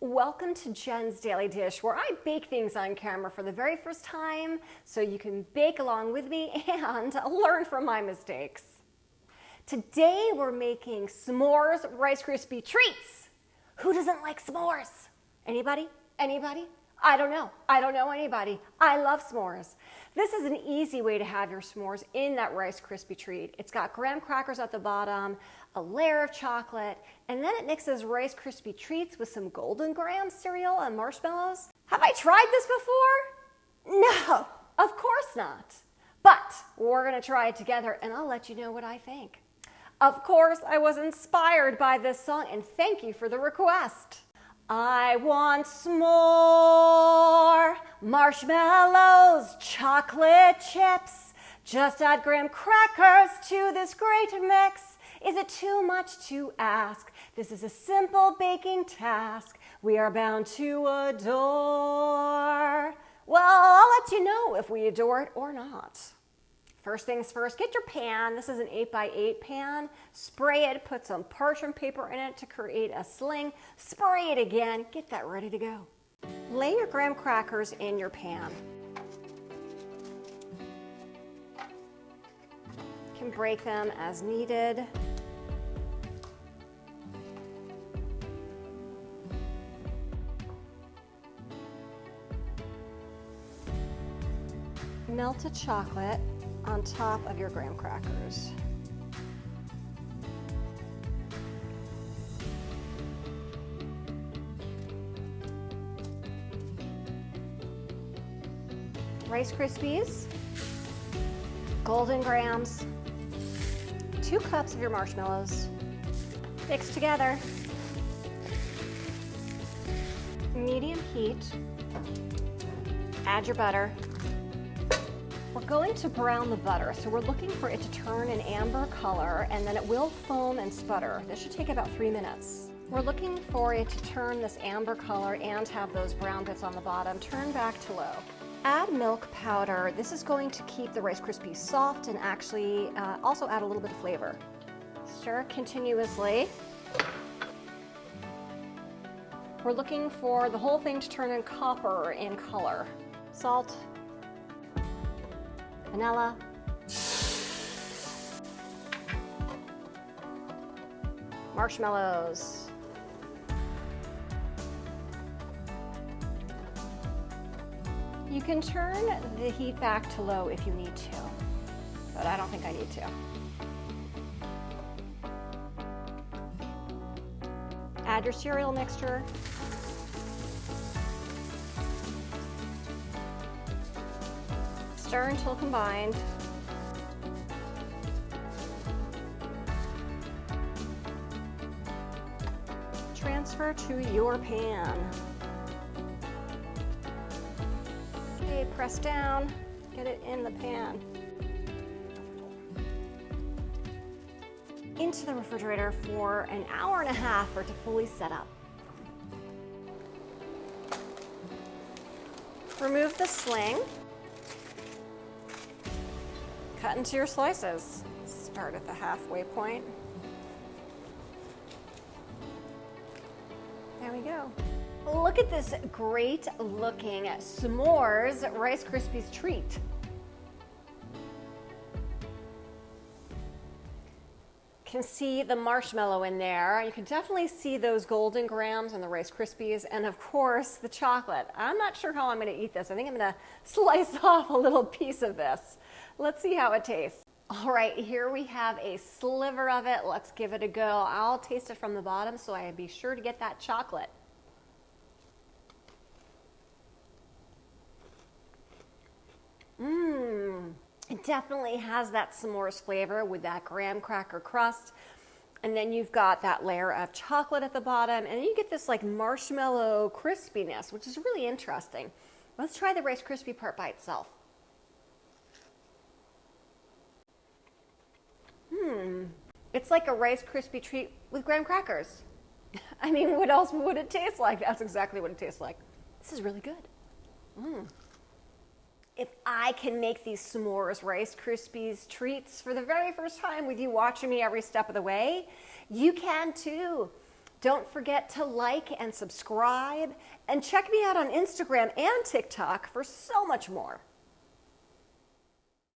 Welcome to Jen's Daily Dish, where I bake things on camera for the very first time so you can bake along with me and learn from my mistakes. Today we're making s'mores Rice Krispie treats. Who doesn't like s'mores? Anybody? Anybody? I don't know anybody. I love s'mores. This is an easy way to have your s'mores in that Rice Krispie treat. It's got graham crackers at the bottom, a layer of chocolate, and then it mixes Rice Krispie treats with some golden graham cereal and marshmallows. Have I tried this before? No, of course not. But we're gonna try it together and I'll let you know what I think. Of course, I was inspired by this song, and thank you for the request. I want s'more, marshmallows, chocolate chips. Just add graham crackers to this great mix. Is it too much to ask? This is a simple baking task we are bound to adore. Well, I'll let you know if we adore it or not. First things first, get your pan. This is an 8x8 pan. Spray it, put some parchment paper in it to create a sling. Spray it again, get that ready to go. Lay your graham crackers in your pan. You can break them as needed. Melted chocolate on top of your graham crackers. Rice Krispies, golden grahams, 2 cups of your marshmallows, mix together. Medium heat, add your butter. We're going to brown the butter, so we're looking for it to turn an amber color and then it will foam and sputter. This should take about 3 minutes. We're looking for it to turn this amber color and have those brown bits on the bottom. Turn back to low. Add milk powder. This is going to keep the Rice Krispies soft and actually also add a little bit of flavor. Stir continuously. We're looking for the whole thing to turn in copper in color. Salt. Vanilla, marshmallows, you can turn the heat back to low if you need to, but I don't think I need to. Add your cereal mixture. Stir until combined. Transfer to your pan. Okay, press down, get it in the pan. Into the refrigerator for an hour and a half for it to fully set up. Remove the sling. Cut into your slices. Start at the halfway point. There we go. Look at this great looking s'mores Rice Krispies treat. Can see the marshmallow in there. You can definitely see those golden grahams and the Rice Krispies, and of course the chocolate. I'm not sure how I'm going to eat this. I think I'm going to slice off a little piece of this. Let's see how it tastes. All right, here we have a sliver of it. Let's give it a go. I'll taste it from the bottom so I be sure to get that chocolate. It definitely has that s'mores flavor with that graham cracker crust. And then you've got that layer of chocolate at the bottom, and then you get this like marshmallow crispiness, which is really interesting. Let's try the Rice Krispie part by itself. It's like a Rice Krispie treat with graham crackers. I mean, what else would it taste like? That's exactly what it tastes like. This is really good. If I can make these s'mores Rice Krispies treats for the very first time with you watching me every step of the way, you can too. Don't forget to like and subscribe, and check me out on Instagram and TikTok for so much more.